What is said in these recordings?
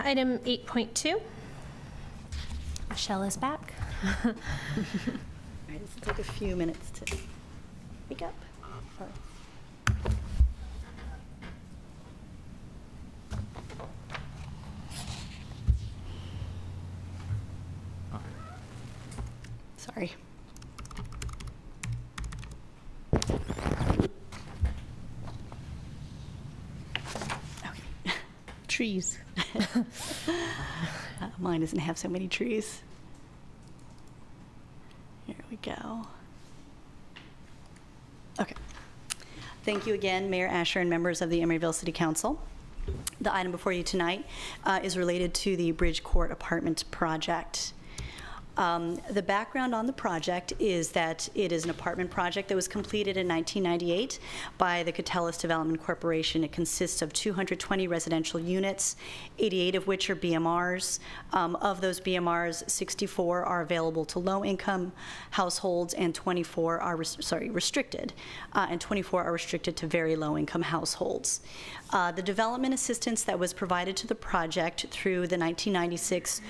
Item 8.2. Michelle is back. All right, let's take a few minutes to wake up. Sorry. Okay. Trees. Mine doesn't have so many trees. Here we go. Okay. Thank you again, Mayor Asher and members of the Emeryville City Council. The item before you tonight is related to the Bridgecourt apartment project. The background on the project is that it is an apartment project that was completed in 1998 by the Catalyst Development Corporation. It consists of 220 residential units, 88 of which are BMRs. Of those BMRs, 64 are available to low-income households, and 24 are restricted, and 24 are restricted to very low-income households. The development assistance that was provided to the project through the 1996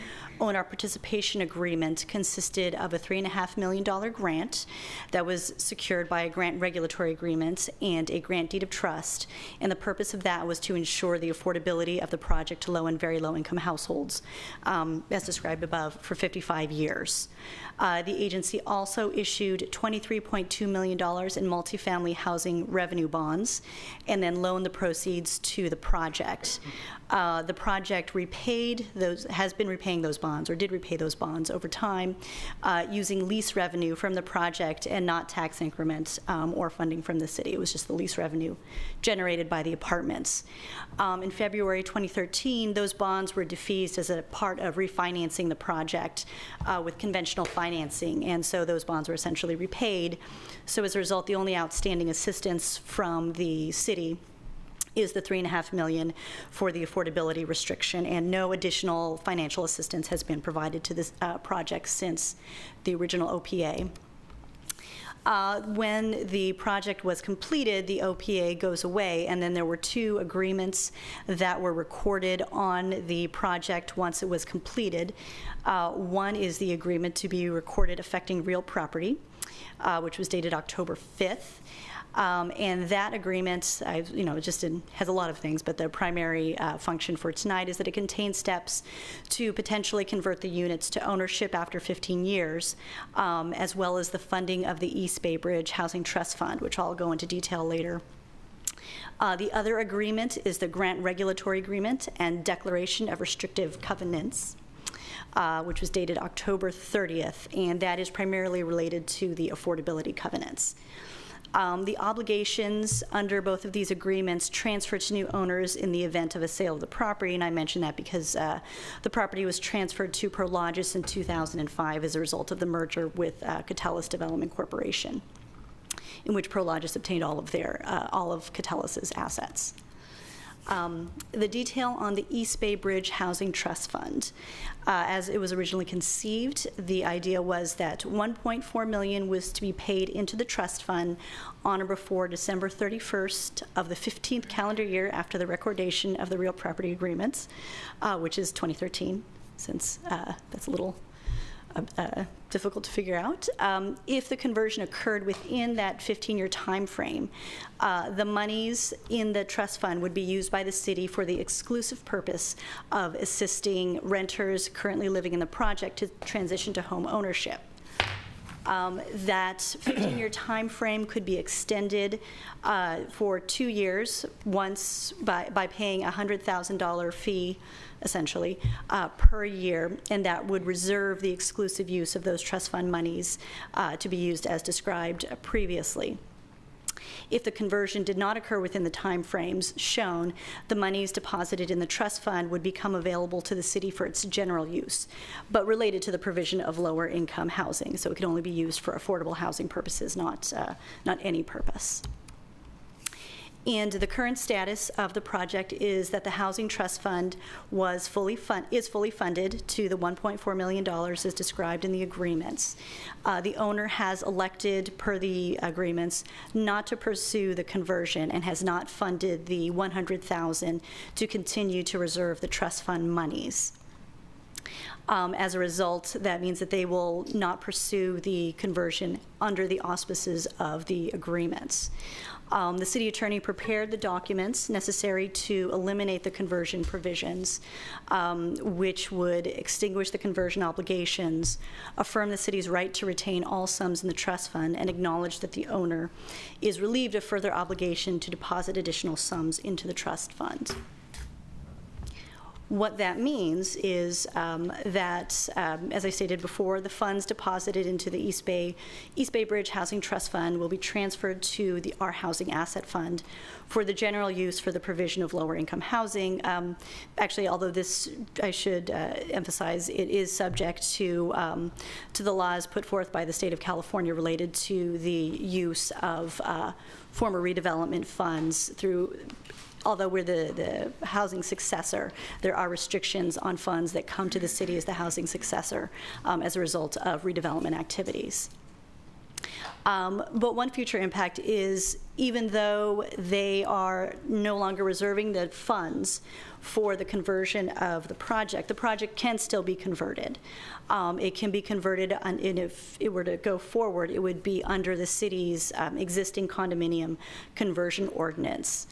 owner participation agreement consisted of a $3.5 million grant that was secured by a grant regulatory agreement and a grant deed of trust. And the purpose of that was to ensure the affordability of the project to low and very low income households, as described above, for 55 years. The agency also issued $23.2 million in multifamily housing revenue bonds and then loaned the proceeds to the project. The project has been repaying those bonds, or did repay those bonds over time, using lease revenue from the project and not tax increments or funding from the city. It was just the lease revenue generated by the apartments. In February 2013, those bonds were defeased as a part of refinancing the project with conventional financing, and so those bonds were essentially repaid. So as a result, the only outstanding assistance from the city is the $3.5 million for the affordability restriction, and no additional financial assistance has been provided to this project since the original OPA. When the project was completed, the OPA goes away, and then there were two agreements that were recorded on the project once it was completed. One is the agreement to be recorded affecting real property, which was dated October 5th. And that agreement, has a lot of things, but the primary function for tonight is that it contains steps to potentially convert the units to ownership after 15 years, as well as the funding of the East Bay Bridge Housing Trust Fund, which I'll go into detail later. The other agreement is the Grant Regulatory Agreement and Declaration of Restrictive Covenants, which was dated October 30th, and that is primarily related to the affordability covenants. The obligations under both of these agreements transfer to new owners in the event of a sale of the property, and I mention that because the property was transferred to Prologis in 2005 as a result of the merger with Catalyst Development Corporation, in which Prologis obtained all of Catalyst's assets. The detail on the East Bay Bridge Housing Trust Fund. As it was originally conceived, the idea was that $1.4 million was to be paid into the trust fund on or before December 31st of the 15th calendar year after the recordation of the real property agreements, which is 2013, since that's a little difficult to figure out. If the conversion occurred within that 15-year time frame, the monies in the trust fund would be used by the city for the exclusive purpose of assisting renters currently living in the project to transition to home ownership. That 15-year time frame could be extended for 2 years once by paying a $100,000 fee, essentially, per year, and that would reserve the exclusive use of those trust fund monies to be used as described previously. If the conversion did not occur within the time frames shown, the monies deposited in the trust fund would become available to the city for its general use, but related to the provision of lower income housing. So it could only be used for affordable housing purposes, not any purpose. And the current status of the project is that the Housing Trust Fund is fully funded to the $1.4 million as described in the agreements. The owner has elected, per the agreements, not to pursue the conversion and has not funded the $100,000 to continue to reserve the trust fund monies. As a result, that means that they will not pursue the conversion under the auspices of the agreements. The city attorney prepared the documents necessary to eliminate the conversion provisions, which would extinguish the conversion obligations, affirm the city's right to retain all sums in the trust fund, and acknowledge that the owner is relieved of further obligation to deposit additional sums into the trust fund. What that means is that, as I stated before, the funds deposited into the East Bay Bridge Housing Trust Fund will be transferred to our Housing Asset Fund for the general use for the provision of lower income housing. Actually, although this, I should emphasize, it is subject to the laws put forth by the state of California related to the use of former redevelopment funds through. Although we're the housing successor, there are restrictions on funds that come to the city as the housing successor as a result of redevelopment activities. But one future impact is, even though they are no longer reserving the funds for the conversion of the project can still be converted. It can be converted, and if it were to go forward, it would be under the city's existing condominium conversion ordinance.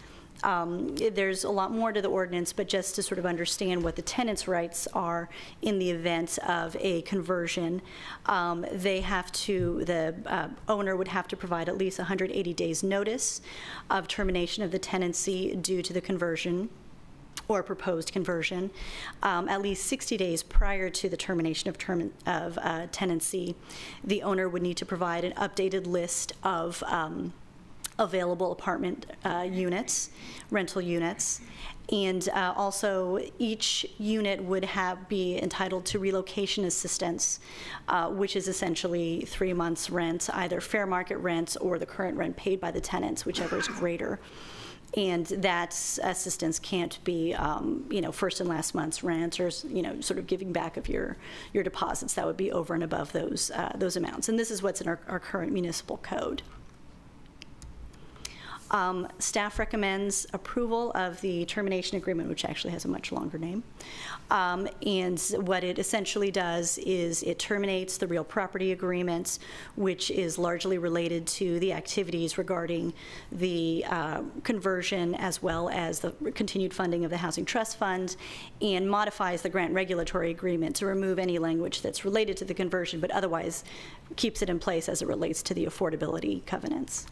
There's a lot more to the ordinance, but just to sort of understand what the tenant's rights are in the event of a conversion, the owner would have to provide at least 180 days notice of termination of the tenancy due to the conversion or proposed conversion. At least 60 days prior to the termination of tenancy, the owner would need to provide an updated list of available apartment units, rental units, and also each unit would be entitled to relocation assistance, which is essentially 3 months' rent, either fair market rent or the current rent paid by the tenants, whichever is greater. And that assistance can't be, first and last month's rent, or sort of giving back of your deposits. That would be over and above those amounts. And this is what's in our current municipal code. Staff recommends approval of the termination agreement, which actually has a much longer name. And what it essentially does is it terminates the real property agreements, which is largely related to the activities regarding the conversion as well as the continued funding of the Housing Trust Fund, and modifies the grant regulatory agreement to remove any language that's related to the conversion, but otherwise keeps it in place as it relates to the affordability covenants.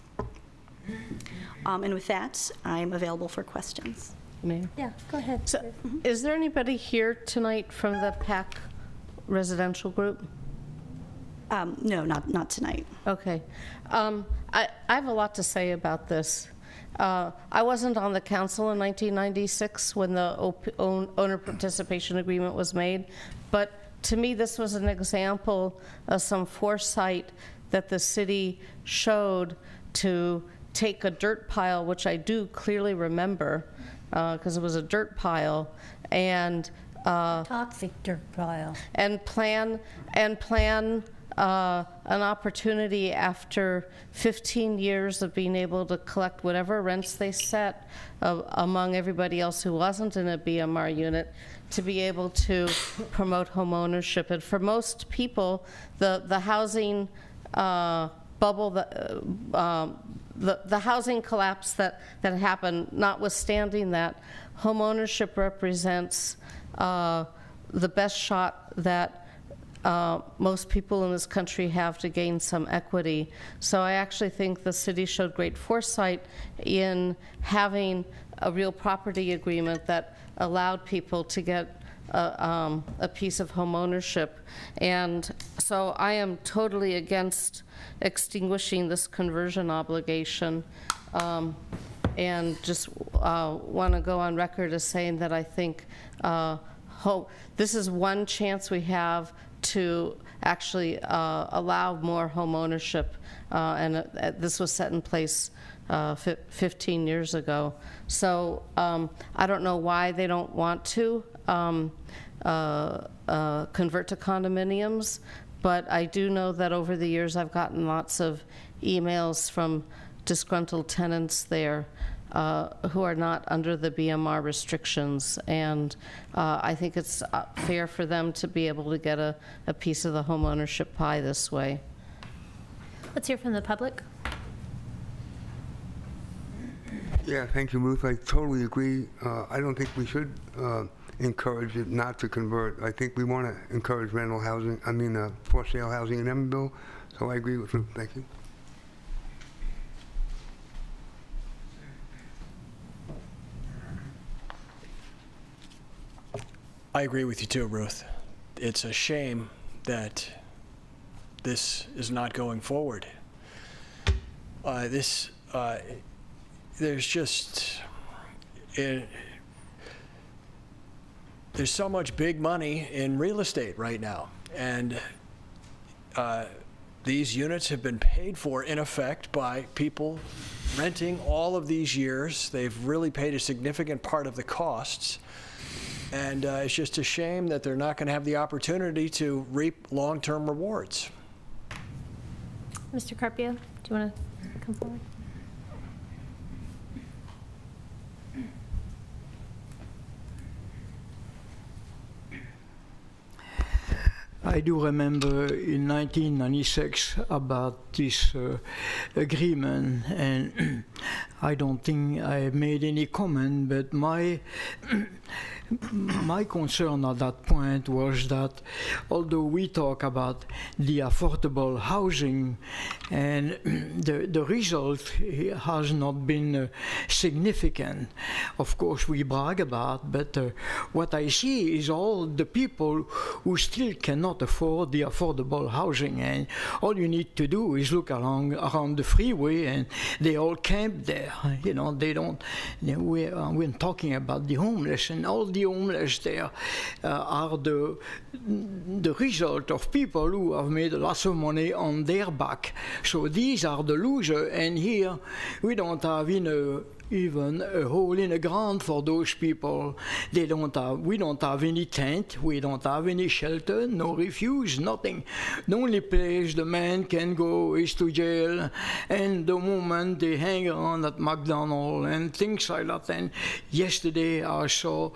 And with that, I'm available for questions. Mayor? Yeah, go ahead. So, is there anybody here tonight from the PAC residential group? No, not tonight. Okay. I have a lot to say about this. I wasn't on the council in 1996 when the owner participation agreement was made, but to me this was an example of some foresight that the city showed to take a dirt pile, which I do clearly remember, because it was a dirt pile, and toxic dirt pile, and plan an opportunity after 15 years of being able to collect whatever rents they set among everybody else who wasn't in a BMR unit, to be able to promote home ownership. And for most people, the housing bubble, the housing collapse that happened, notwithstanding that, home ownership represents the best shot that most people in this country have to gain some equity. So I actually think the city showed great foresight in having a real property agreement that allowed people to get a piece of home ownership. And so I am totally against extinguishing this conversion obligation, and just want to go on record as saying that I think this is one chance we have to actually allow more home ownership, and this was set in place 15 years ago. So I don't know why they don't want to convert to condominiums, but I do know that over the years I've gotten lots of emails from disgruntled tenants there who are not under the BMR restrictions, and I think it's fair for them to be able to get a piece of the home ownership pie this way. Let's hear from the public. Yeah, thank you, Ruth. I totally agree. I don't think we should encourage it not to convert. I think we want to encourage rental housing, for sale housing in Emeryville. So I agree with Ruth. Thank you. I agree with you too, Ruth. It's a shame that this is not going forward. There's just, there's so much big money in real estate right now, and these units have been paid for, in effect, by people renting all of these years. They've really paid a significant part of the costs, and it's just a shame that they're not going to have the opportunity to reap long-term rewards. Mr. Carpio, do you want to come forward? I do remember in 1996 about this agreement, and I don't think I made any comment, but my concern at that point was that although we talk about the affordable housing, and the result has not been significant. Of course, we brag about, but what I see is all the people who still cannot afford the affordable housing, and all you need to do is look around the freeway, and they all camp there. You know, they don't. We're talking about the homeless, and all the homeless there are the result of people who have made lots of money on their back. So these are the losers, and here we don't have even a hole in the ground for those people. We don't have any tent, we don't have any shelter, no refuge, nothing. The only place the man can go is to jail, and the moment they hang around at McDonald's and things like that. And yesterday I saw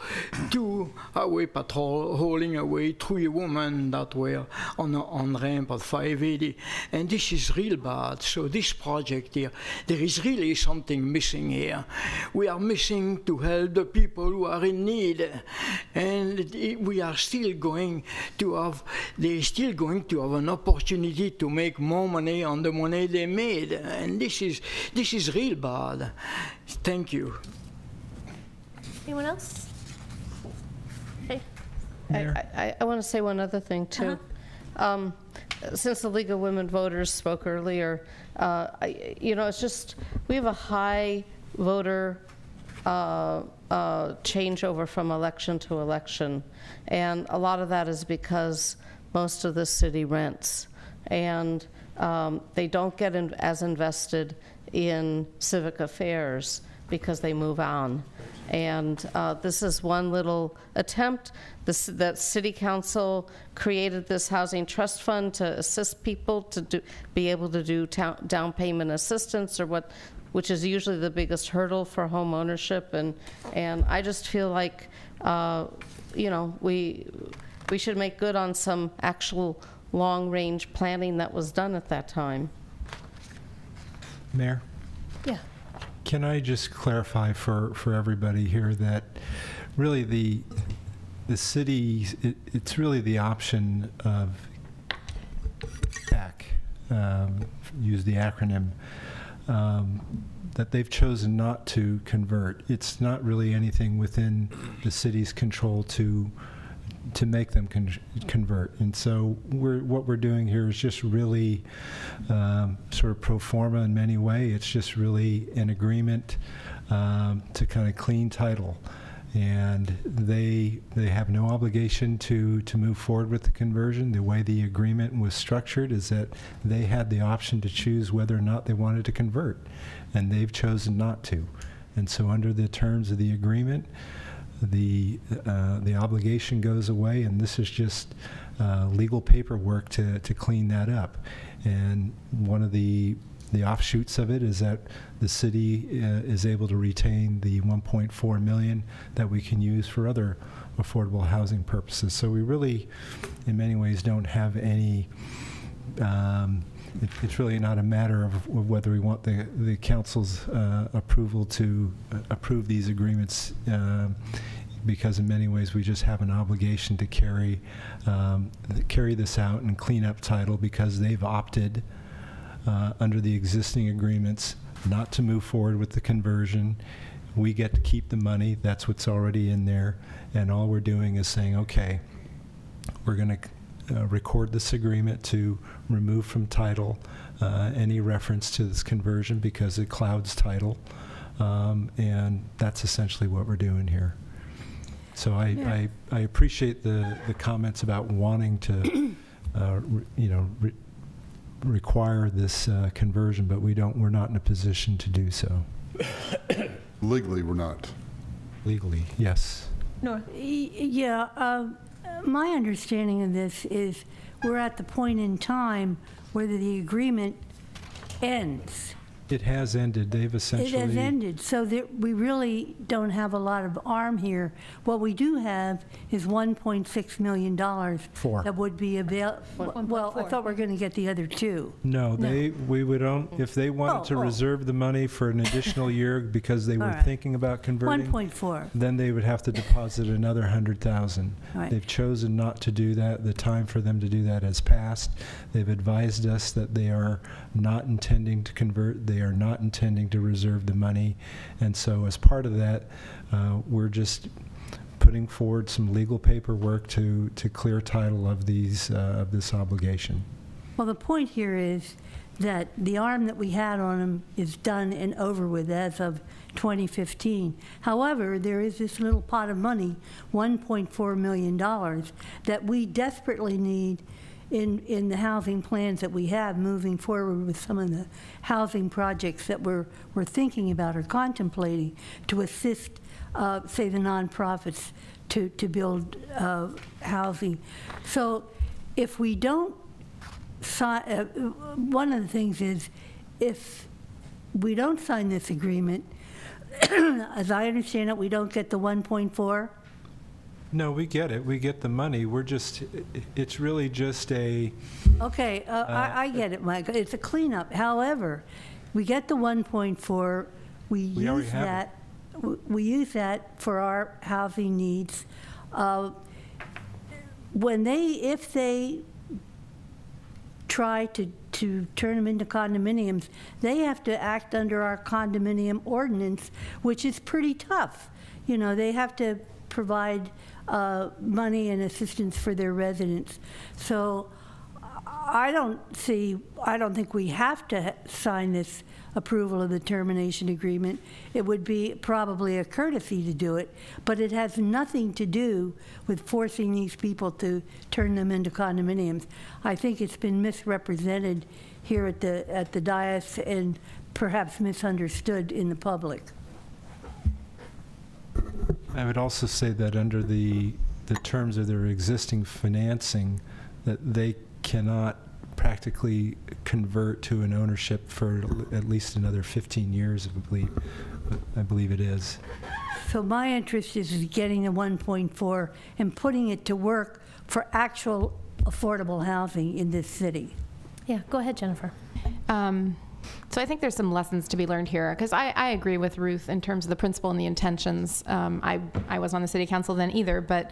2 highway patrol hauling away 3 women that were on ramp at 580, and this is real bad. So this project here, there is really something missing here. We are missing to help the people who are in need, and we are still going to have, they're still going to have an opportunity to make more money on the money they made, and this is real bad. Thank you. Anyone else? Okay. I want to say one other thing, too. Since the League of Women Voters spoke earlier, it's just, we have a high voter changeover from election to election, and a lot of that is because most of the city rents, and they don't get as invested in civic affairs because they move on. And this is one little attempt. That City Council created this housing trust fund to assist people to be able to do down payment assistance, or which is usually the biggest hurdle for home ownership. And I just feel like we should make good on some actual long-range planning that was done at that time. Mayor? Yeah. Can I just clarify for everybody here that really the city, it's really the option of ACK, use the acronym, that they've chosen not to convert. It's not really anything within the city's control to make them convert. And so what we're doing here is just really sort of pro forma in many ways. It's just really an agreement to kind of clean title. and they have no obligation to move forward with the conversion. The way the agreement was structured is that they had the option to choose whether or not they wanted to convert, and they've chosen not to. And so under the terms of the agreement, the obligation goes away, and this is just legal paperwork to clean that up. And one of the offshoots of it is that the city is able to retain the $1.4 million that we can use for other affordable housing purposes. So we really, in many ways, don't have any. It's really not a matter of whether we want the council's approval to approve these agreements, because in many ways we just have an obligation to carry this out and clean up title, because they've opted under the existing agreements not to move forward with the conversion. We get to keep the money. That's what's already in there. And all we're doing is saying, okay, we're going to record this agreement to remove from title any reference to this conversion because it clouds title. And that's essentially what we're doing here. So I appreciate the comments about wanting to, require this conversion, but we're not in a position to do so. Legally, we're not. Legally, yes. Nora? Yeah, my understanding of this is we're at the point in time where the agreement ends. It has ended. They've essentially... It has ended, so that we really don't have a lot of arm here. What we do have is $1.6 million that would be available. Well, I thought we were going to get the other two. No, we would if they wanted to reserve the money for an additional year because they were thinking about converting. 1.4. Then they would have to deposit another $100,000. Right. They've chosen not to do that. The time for them to do that has passed. They've advised us that they are not intending to convert. They are not intending to reserve the money, and so as part of that, we're just putting forward some legal paperwork to clear title of these of this obligation. Well, the point here is that the arm that we had on them is done and over with as of 2015. However, there is this little pot of money, $1.4 million, that we desperately need in the housing plans that we have moving forward with some of the housing projects that we're thinking about or contemplating to assist, say, the nonprofits to build housing. So if we don't sign, one of the things is if we don't sign this agreement, as I understand it, we don't get the 1.4. No, we get it. We get the money. We're just, it's really just a... Okay, I get it, Mike. It's a cleanup. However, we get the 1.4. We use that. We use that for our housing needs. If they try to turn them into condominiums, they have to act under our condominium ordinance, which is pretty tough. You know, they have to provide money and assistance for their residents. So I don't think we have to sign this approval of the termination agreement. It would be probably a courtesy to do it, but it has nothing to do with forcing these people to turn them into condominiums. I think it's been misrepresented here at the dais and perhaps misunderstood in the public. I would also say that under the terms of their existing financing, that they cannot practically convert to an ownership for at least another 15 years, I believe it is. So my interest is getting the 1.4 and putting it to work for actual affordable housing in this city. Yeah, go ahead, Jennifer. So I think there's some lessons to be learned here, because I agree with Ruth in terms of the principle and the intentions. I wasn't on the city council then either, but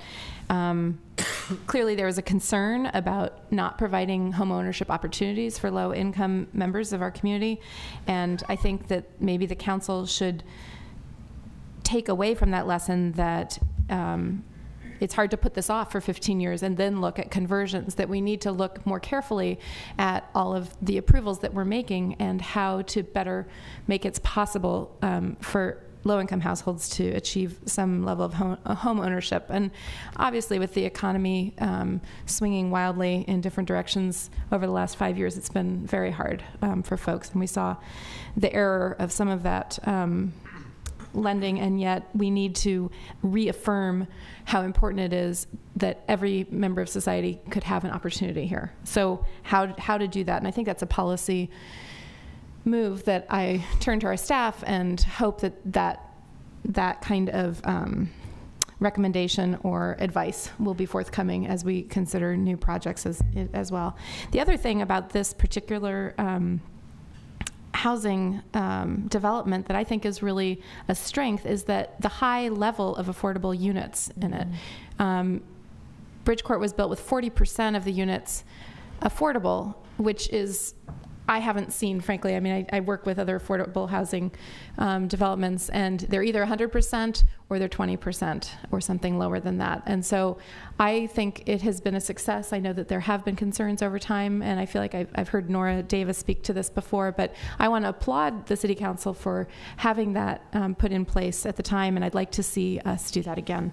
clearly there was a concern about not providing home ownership opportunities for low-income members of our community, and I think that maybe the council should take away from that lesson that it's hard to put this off for 15 years and then look at conversions, that we need to look more carefully at all of the approvals that we're making and how to better make it possible for low-income households to achieve some level of home ownership. And obviously, with the economy swinging wildly in different directions over the last 5 years, it's been very hard for folks. And we saw the error of some of that lending, and yet we need to reaffirm how important it is that every member of society could have an opportunity here. So how to do that? And I think that's a policy move that I turn to our staff and hope that kind of recommendation or advice will be forthcoming as we consider new projects as well. The other thing about this particular housing development that I think is really a strength is that the high level of affordable units in it. Bridgecourt was built with 40% of the units affordable, which is, I haven't seen, frankly. I mean, I work with other affordable housing developments, and they're either 100% or they're 20% or something lower than that. And so I think it has been a success. I know that there have been concerns over time, and I feel like I've heard Nora Davis speak to this before, but I want to applaud the City Council for having that put in place at the time, and I'd like to see us do that again.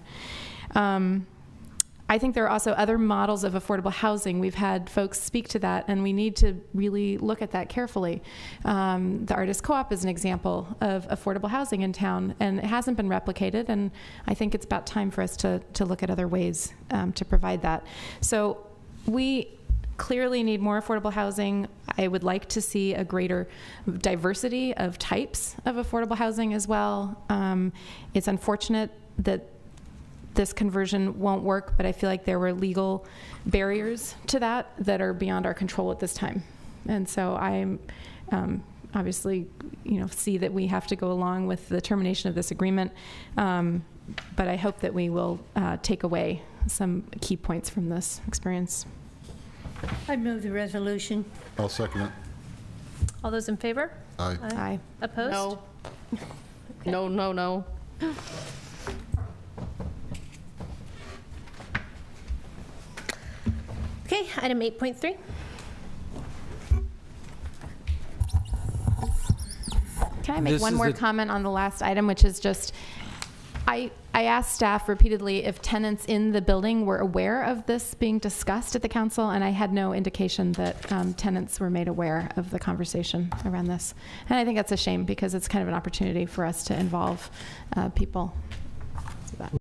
I think there are also other models of affordable housing. We've had folks speak to that, and we need to really look at that carefully. The Artist Co-op is an example of affordable housing in town, and it hasn't been replicated, and I think it's about time for us to look at other ways to provide that. So we clearly need more affordable housing. I would like to see a greater diversity of types of affordable housing as well. It's unfortunate that this conversion won't work, but I feel like there were legal barriers to that are beyond our control at this time. And so I'm obviously, see that we have to go along with the termination of this agreement, but I hope that we will take away some key points from this experience. I move the resolution. I'll second it. All those in favor? Aye. Aye. Opposed? No. No, no, no. Okay, item 8.3. Can I make This one is more the- comment on the last item, which is just, I asked staff repeatedly if tenants in the building were aware of this being discussed at the council, and I had no indication that tenants were made aware of the conversation around this. And I think that's a shame, because it's kind of an opportunity for us to involve people. So that.